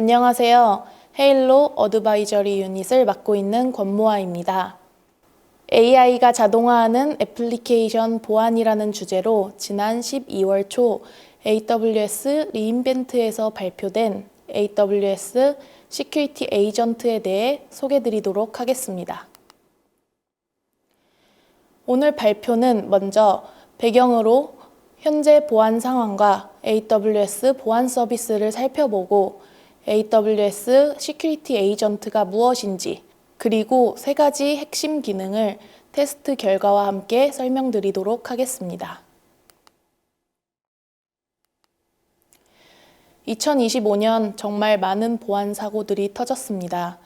안녕하세요. 헤일로 어드바이저리 유닛을 맡고 있는 권모아입니다. AI가 자동화하는 애플리케이션 보안이라는 주제로 지난 12월 초 AWS 리인벤트에서 발표된 AWS 시큐리티 에이전트에 대해 소개드리도록 하겠습니다. 오늘 발표는 먼저 배경으로 현재 보안 상황과 AWS 보안 서비스를 살펴보고 AWS 시큐리티 에이전트가 무엇인지 그리고 세 가지 핵심 기능을 테스트 결과와 함께 설명드리도록 하겠습니다. 2025년 정말 많은 보안 사고들이 터졌습니다.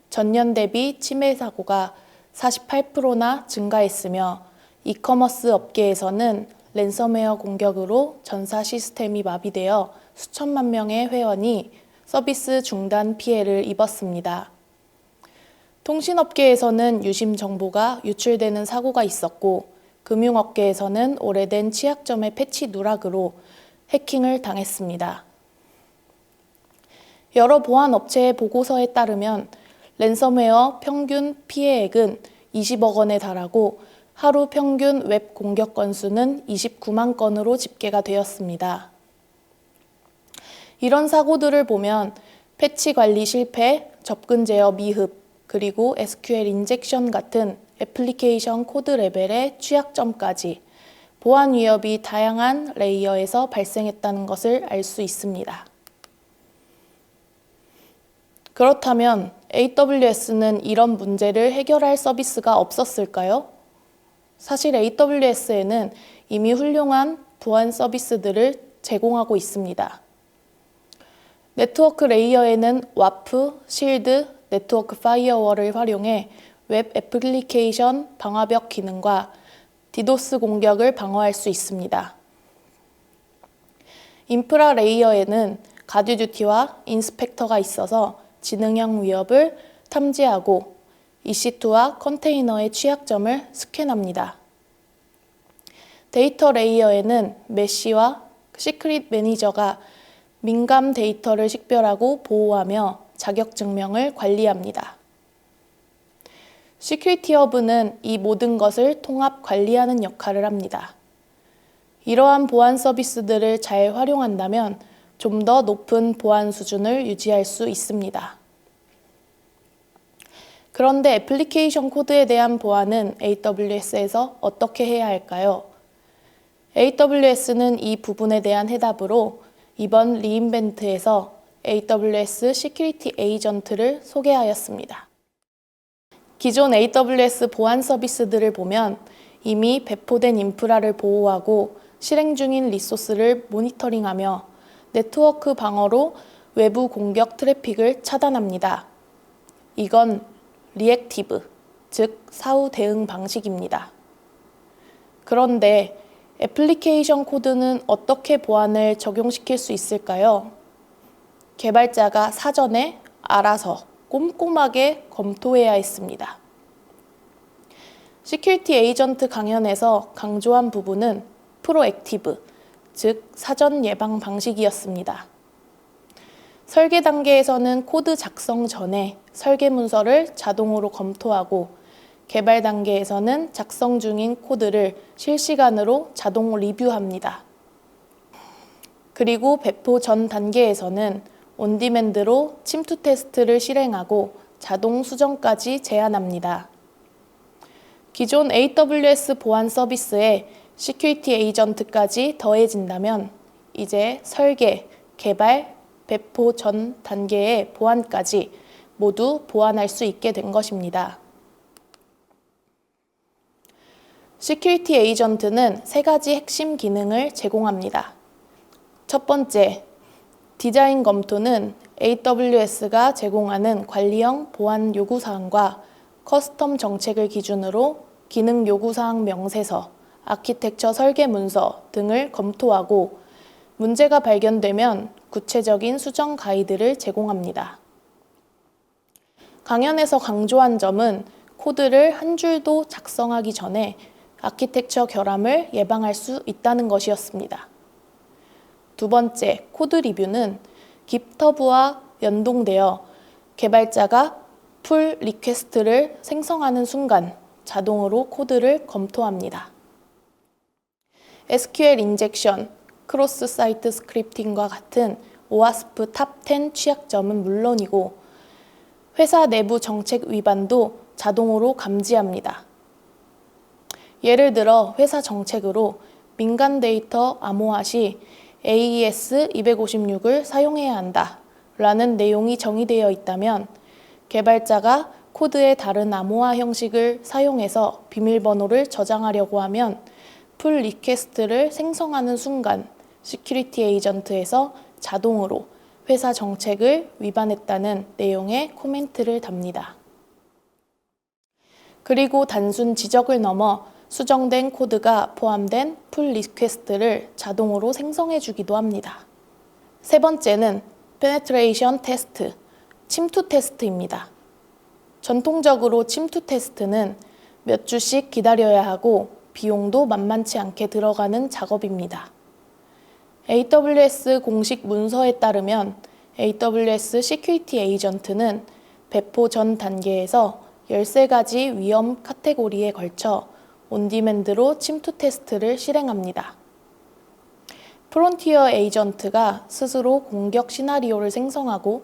전년 대비 침해 사고가 48%나 증가했으며 이커머스 업계에서는 랜섬웨어 공격으로 전사 시스템이 마비되어 수천만 명의 회원이 서비스 중단 피해를 입었습니다. 통신업계에서는 유심 정보가 유출되는 사고가 있었고 금융업계에서는 오래된 취약점의 패치 누락으로 해킹을 당했습니다. 여러 보안 업체의 보고서에 따르면 랜섬웨어 평균 피해액은 20억 원에 달하고 하루 평균 웹 공격 건수는 29만 건으로 집계가 되었습니다. 이런 사고들을 보면 패치 관리 실패, 접근 제어 미흡, 그리고 SQL 인젝션 같은 애플리케이션 코드 레벨의 취약점까지 보안 위협이 다양한 레이어에서 발생했다는 것을 알 수 있습니다. 그렇다면 AWS는 이런 문제를 해결할 서비스가 없었을까요? 사실 AWS에는 이미 훌륭한 보안 서비스들을 제공하고 있습니다. 네트워크 레이어에는 WAF, 실드, 네트워크 파이어월을 활용해 웹 애플리케이션 방화벽 기능과 디도스 공격을 방어할 수 있습니다. 인프라 레이어에는 가드듀티와 인스펙터가 있어서 지능형 위협을 탐지하고 EC2와 컨테이너의 취약점을 스캔합니다. 데이터 레이어에는 메시와 시크릿 매니저가 민감 데이터를 식별하고 보호하며 자격 증명을 관리합니다. 시큐리티 허브는 이 모든 것을 통합 관리하는 역할을 합니다. 이러한 보안 서비스들을 잘 활용한다면 좀 더 높은 보안 수준을 유지할 수 있습니다. 그런데 애플리케이션 코드에 대한 보안은 AWS에서 어떻게 해야 할까요? AWS는 이 부분에 대한 해답으로 이번 리인벤트에서 AWS 시큐리티 에이전트를 소개하였습니다. 기존 AWS 보안 서비스들을 보면 이미 배포된 인프라를 보호하고 실행 중인 리소스를 모니터링하며 네트워크 방어로 외부 공격 트래픽을 차단합니다. 이건 리액티브, 즉 사후 대응 방식입니다. 그런데 애플리케이션 코드는 어떻게 보안을 적용시킬 수 있을까요? 개발자가 사전에 알아서 꼼꼼하게 검토해야 했습니다. 시큐리티 에이전트 강연에서 강조한 부분은 프로액티브, 즉 사전 예방 방식이었습니다. 설계 단계에서는 코드 작성 전에 설계 문서를 자동으로 검토하고 개발 단계에서는 작성 중인 코드를 실시간으로 자동 리뷰합니다. 그리고 배포 전 단계에서는 온디맨드로 침투 테스트를 실행하고 자동 수정까지 제한합니다. 기존 AWS 보안 서비스에 시큐리티 에이전트까지 더해진다면 이제 설계, 개발, 배포 전 단계의 보안까지 모두 보완할 수 있게 된 것입니다. 시큐리티 에이전트는 세 가지 핵심 기능을 제공합니다. 첫 번째, 디자인 검토는 AWS가 제공하는 관리형 보안 요구사항과 커스텀 정책을 기준으로 기능 요구사항 명세서, 아키텍처 설계 문서 등을 검토하고 문제가 발견되면 구체적인 수정 가이드를 제공합니다. 강연에서 강조한 점은 코드를 한 줄도 작성하기 전에 아키텍처 결함을 예방할 수 있다는 것이었습니다. 두 번째, 코드 리뷰는 깃허브와 연동되어 개발자가 풀 리퀘스트를 생성하는 순간 자동으로 코드를 검토합니다. SQL 인젝션, 크로스 사이트 스크립팅과 같은 오와스프 탑 10 취약점은 물론이고 회사 내부 정책 위반도 자동으로 감지합니다. 예를 들어 회사 정책으로 민간 데이터 암호화 시 AES 256을 사용해야 한다 라는 내용이 정의되어 있다면 개발자가 코드의 다른 암호화 형식을 사용해서 비밀번호를 저장하려고 하면 풀 리퀘스트를 생성하는 순간 시큐리티 에이전트에서 자동으로 회사 정책을 위반했다는 내용의 코멘트를 답니다. 그리고 단순 지적을 넘어 수정된 코드가 포함된 풀 리퀘스트를 자동으로 생성해 주기도 합니다. 세 번째는 페네트레이션 테스트, 침투 테스트입니다. 전통적으로 침투 테스트는 몇 주씩 기다려야 하고 비용도 만만치 않게 들어가는 작업입니다. AWS 공식 문서에 따르면 AWS 시큐리티 에이전트는 배포 전 단계에서 13가지 위험 카테고리에 걸쳐 온디맨드로 침투 테스트를 실행합니다. 프론티어 에이전트가 스스로 공격 시나리오를 생성하고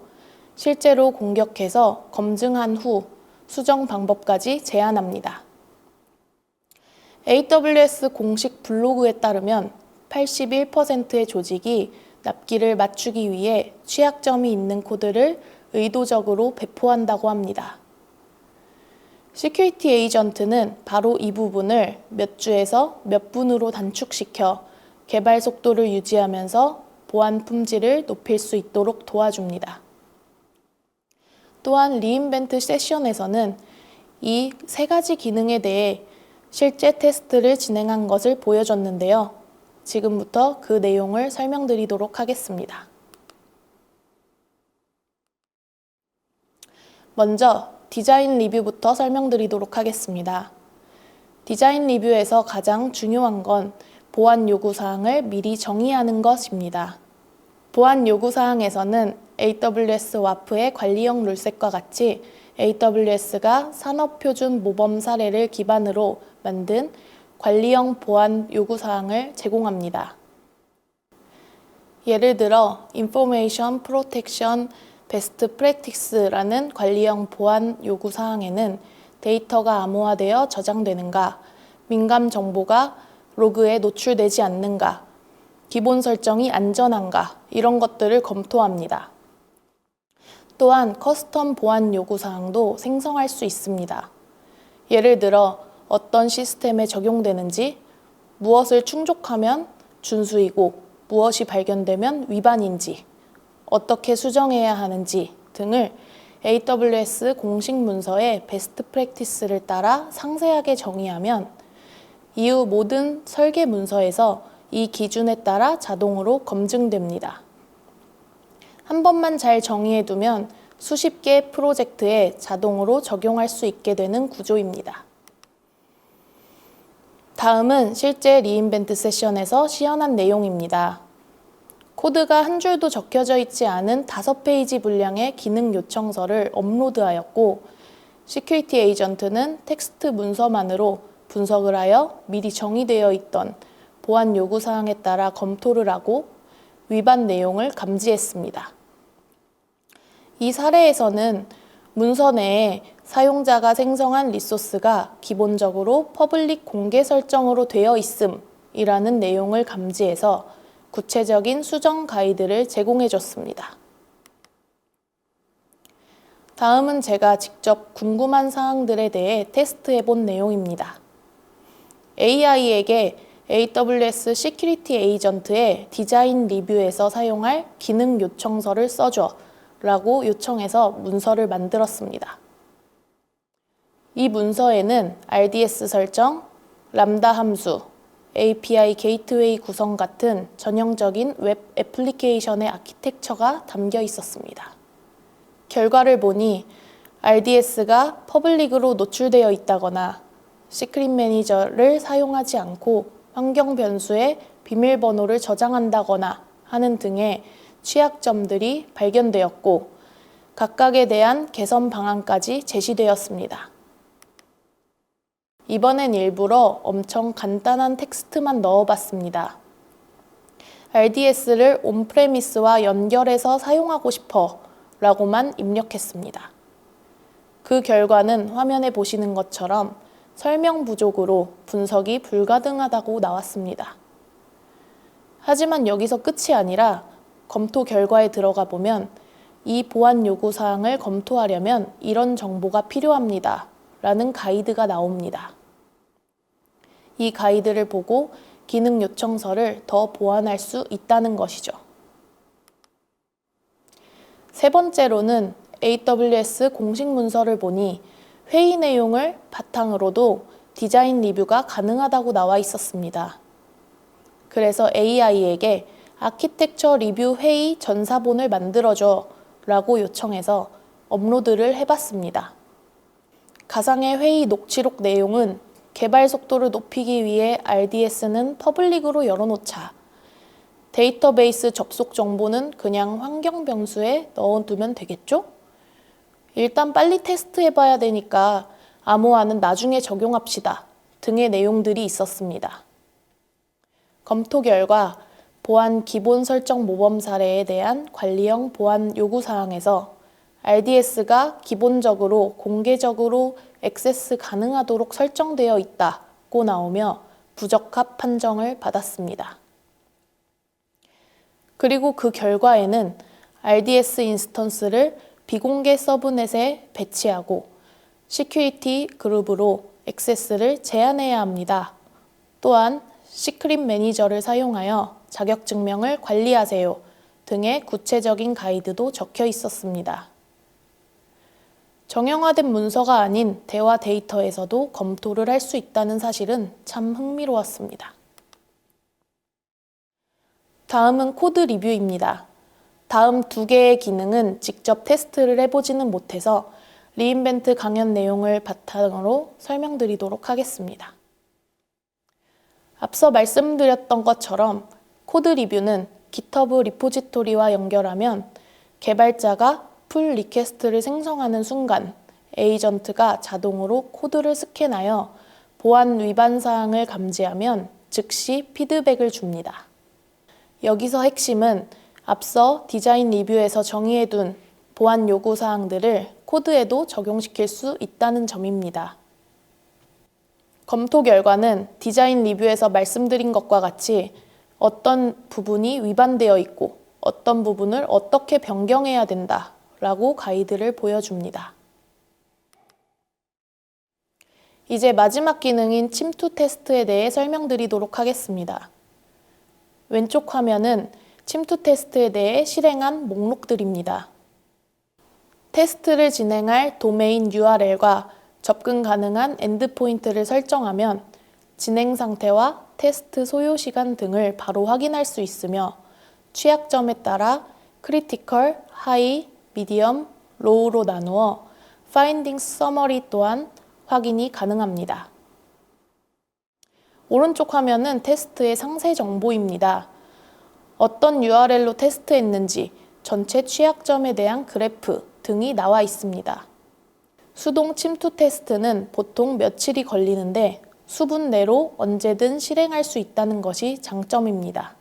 실제로 공격해서 검증한 후 수정 방법까지 제안합니다. AWS 공식 블로그에 따르면 81%의 조직이 납기를 맞추기 위해 취약점이 있는 코드를 의도적으로 배포한다고 합니다. 시큐리티 에이전트는 바로 이 부분을 몇 주에서 몇 분으로 단축시켜 개발 속도를 유지하면서 보안 품질을 높일 수 있도록 도와줍니다. 또한 리인벤트 세션에서는 이 세 가지 기능에 대해 실제 테스트를 진행한 것을 보여줬는데요. 지금부터 그 내용을 설명드리도록 하겠습니다. 먼저 디자인 리뷰부터 설명드리도록 하겠습니다. 디자인 리뷰에서 가장 중요한 건 보안 요구사항을 미리 정의하는 것입니다. 보안 요구사항에서는 AWS 와프의 관리형 룰셋과 같이 AWS가 산업표준 모범 사례를 기반으로 만든 관리형 보안 요구사항을 제공합니다. 예를 들어 Information Protection Best Practice라는 관리형 보안 요구사항에는 데이터가 암호화되어 저장되는가, 민감 정보가 로그에 노출되지 않는가, 기본 설정이 안전한가 이런 것들을 검토합니다. 또한 커스텀 보안 요구사항도 생성할 수 있습니다. 예를 들어 어떤 시스템에 적용되는지, 무엇을 충족하면 준수이고 무엇이 발견되면 위반인지, 어떻게 수정해야 하는지 등을 AWS 공식 문서의 베스트 프랙티스를 따라 상세하게 정의하면 이후 모든 설계 문서에서 이 기준에 따라 자동으로 검증됩니다. 한 번만 잘 정의해두면 수십 개 프로젝트에 자동으로 적용할 수 있게 되는 구조입니다. 다음은 실제 리인벤트 세션에서 시연한 내용입니다. 코드가 한 줄도 적혀져 있지 않은 5페이지 분량의 기능 요청서를 업로드하였고 시큐리티 에이전트는 텍스트 문서만으로 분석을 하여 미리 정의되어 있던 보안 요구사항에 따라 검토를 하고 위반 내용을 감지했습니다. 이 사례에서는 문서 내에 사용자가 생성한 리소스가 기본적으로 퍼블릭 공개 설정으로 되어 있음이라는 내용을 감지해서 구체적인 수정 가이드를 제공해줬습니다. 다음은 제가 직접 궁금한 사항들에 대해 테스트해본 내용입니다. AI에게 AWS 시큐리티 에이전트의 디자인 리뷰에서 사용할 기능 요청서를 써줘 라고 요청해서 문서를 만들었습니다. 이 문서에는 RDS 설정, 람다 함수, API 게이트웨이 구성 같은 전형적인 웹 애플리케이션의 아키텍처가 담겨 있었습니다. 결과를 보니 RDS가 퍼블릭으로 노출되어 있다거나 시크릿 매니저를 사용하지 않고 환경 변수에 비밀번호를 저장한다거나 하는 등의 취약점들이 발견되었고 각각에 대한 개선 방안까지 제시되었습니다. 이번엔 일부러 엄청 간단한 텍스트만 넣어봤습니다. RDS를 온프레미스와 연결해서 사용하고 싶어 라고만 입력했습니다. 그 결과는 화면에 보시는 것처럼 설명 부족으로 분석이 불가능하다고 나왔습니다. 하지만 여기서 끝이 아니라 검토 결과에 들어가 보면 이 보안 요구사항을 검토하려면 이런 정보가 필요합니다 라는 가이드가 나옵니다. 이 가이드를 보고 기능 요청서를 더 보완할 수 있다는 것이죠. 세 번째로는 AWS 공식 문서를 보니 회의 내용을 바탕으로도 디자인 리뷰가 가능하다고 나와 있었습니다. 그래서 AI에게 아키텍처 리뷰 회의 전사본을 만들어줘 라고 요청해서 업로드를 해봤습니다. 가상의 회의 녹취록 내용은 개발 속도를 높이기 위해 RDS는 퍼블릭으로 열어놓자. 데이터베이스 접속 정보는 그냥 환경 변수에 넣어두면 되겠죠? 일단 빨리 테스트해봐야 되니까 암호화는 나중에 적용합시다 등의 내용들이 있었습니다. 검토 결과 보안 기본 설정 모범 사례에 대한 관리형 보안 요구사항에서 RDS가 기본적으로 공개적으로 액세스 가능하도록 설정되어 있다고 나오며 부적합 판정을 받았습니다. 그리고 그 결과에는 RDS 인스턴스를 비공개 서브넷에 배치하고 시큐리티 그룹으로 액세스를 제한해야 합니다. 또한 시크릿 매니저를 사용하여 자격증명을 관리하세요 등의 구체적인 가이드도 적혀 있었습니다. 정형화된 문서가 아닌 대화 데이터에서도 검토를 할 수 있다는 사실은 참 흥미로웠습니다. 다음은 코드 리뷰입니다. 다음 두 개의 기능은 직접 테스트를 해보지는 못해서 리인벤트 강연 내용을 바탕으로 설명드리도록 하겠습니다. 앞서 말씀드렸던 것처럼 코드 리뷰는 GitHub 리포지토리와 연결하면 개발자가 풀 리퀘스트를 생성하는 순간 에이전트가 자동으로 코드를 스캔하여 보안 위반 사항을 감지하면 즉시 피드백을 줍니다. 여기서 핵심은 앞서 디자인 리뷰에서 정의해둔 보안 요구 사항들을 코드에도 적용시킬 수 있다는 점입니다. 검토 결과는 디자인 리뷰에서 말씀드린 것과 같이 어떤 부분이 위반되어 있고 어떤 부분을 어떻게 변경해야 된다 라고 가이드를 보여줍니다. 이제 마지막 기능인 침투 테스트에 대해 설명드리도록 하겠습니다. 왼쪽 화면은 침투 테스트에 대해 실행한 목록들입니다. 테스트를 진행할 도메인 URL과 접근 가능한 엔드포인트를 설정하면 진행 상태와 테스트 소요 시간 등을 바로 확인할 수 있으며 취약점에 따라 크리티컬, 하이, 미디엄, 로우로 나누어 파인딩스 서머리 또한 확인이 가능합니다. 오른쪽 화면은 테스트의 상세 정보입니다. 어떤 URL로 테스트했는지, 전체 취약점에 대한 그래프 등이 나와 있습니다. 수동 침투 테스트는 보통 며칠이 걸리는데 수분 내로 언제든 실행할 수 있다는 것이 장점입니다.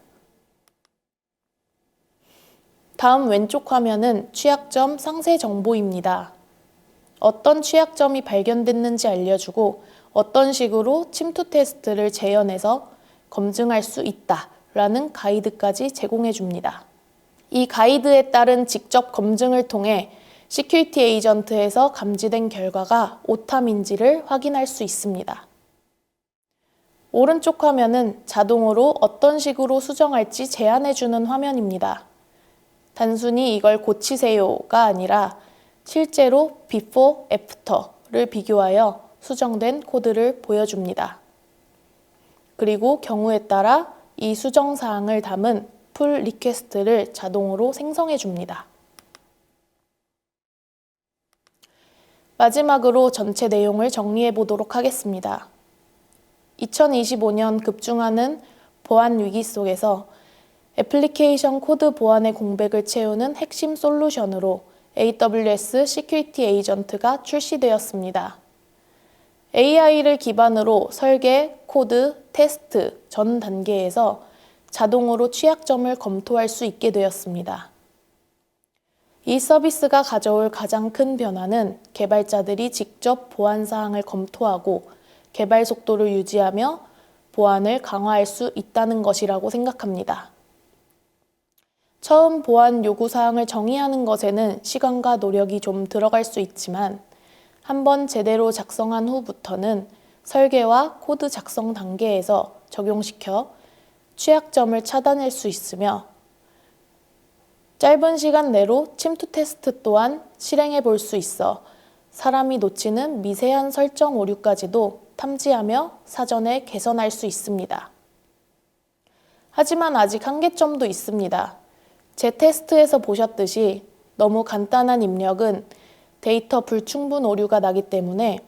다음 왼쪽 화면은 취약점 상세 정보입니다. 어떤 취약점이 발견됐는지 알려주고 어떤 식으로 침투 테스트를 재현해서 검증할 수 있다라는 가이드까지 제공해 줍니다. 이 가이드에 따른 직접 검증을 통해 시큐리티 에이전트에서 감지된 결과가 오탐인지를 확인할 수 있습니다. 오른쪽 화면은 자동으로 어떤 식으로 수정할지 제안해주는 화면입니다. 단순히 이걸 고치세요가 아니라 실제로 before, after를 비교하여 수정된 코드를 보여줍니다. 그리고 경우에 따라 이 수정 사항을 담은 풀 리퀘스트를 자동으로 생성해 줍니다. 마지막으로 전체 내용을 정리해 보도록 하겠습니다. 2025년 급증하는 보안 위기 속에서 애플리케이션 코드 보안의 공백을 채우는 핵심 솔루션으로 AWS 시큐리티 에이전트가 출시되었습니다. AI를 기반으로 설계, 코드, 테스트 전 단계에서 자동으로 취약점을 검토할 수 있게 되었습니다. 이 서비스가 가져올 가장 큰 변화는 개발자들이 직접 보안 사항을 검토하고 개발 속도를 유지하며 보안을 강화할 수 있다는 것이라고 생각합니다. 처음 보안 요구 사항을 정의하는 것에는 시간과 노력이 좀 들어갈 수 있지만 한번 제대로 작성한 후부터는 설계와 코드 작성 단계에서 적용시켜 취약점을 찾아낼 수 있으며 짧은 시간 내로 침투 테스트 또한 실행해 볼 수 있어 사람이 놓치는 미세한 설정 오류까지도 탐지하며 사전에 개선할 수 있습니다. 하지만 아직 한계점도 있습니다. 제 테스트에서 보셨듯이 너무 간단한 입력은 데이터 불충분 오류가 나기 때문에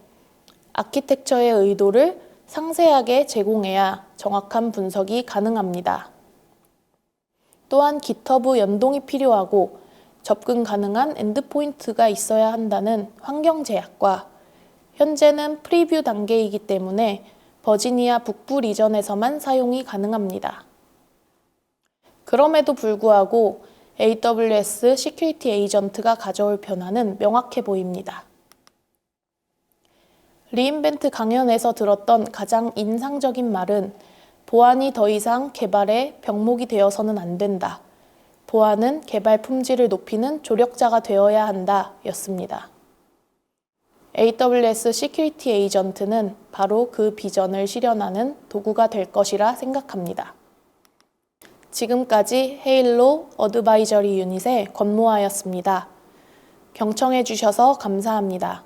아키텍처의 의도를 상세하게 제공해야 정확한 분석이 가능합니다. 또한 GitHub 연동이 필요하고 접근 가능한 엔드포인트가 있어야 한다는 환경 제약과 현재는 프리뷰 단계이기 때문에 버지니아 북부 리전에서만 사용이 가능합니다. 그럼에도 불구하고 AWS 시큐리티 에이전트가 가져올 변화는 명확해 보입니다. 리인벤트 강연에서 들었던 가장 인상적인 말은 보안이 더 이상 개발의 병목이 되어서는 안 된다. 보안은 개발 품질을 높이는 조력자가 되어야 한다 였습니다. AWS 시큐리티 에이전트는 바로 그 비전을 실현하는 도구가 될 것이라 생각합니다. 지금까지 헤일로 어드바이저리 유닛의 권모아였습니다. 경청해 주셔서 감사합니다.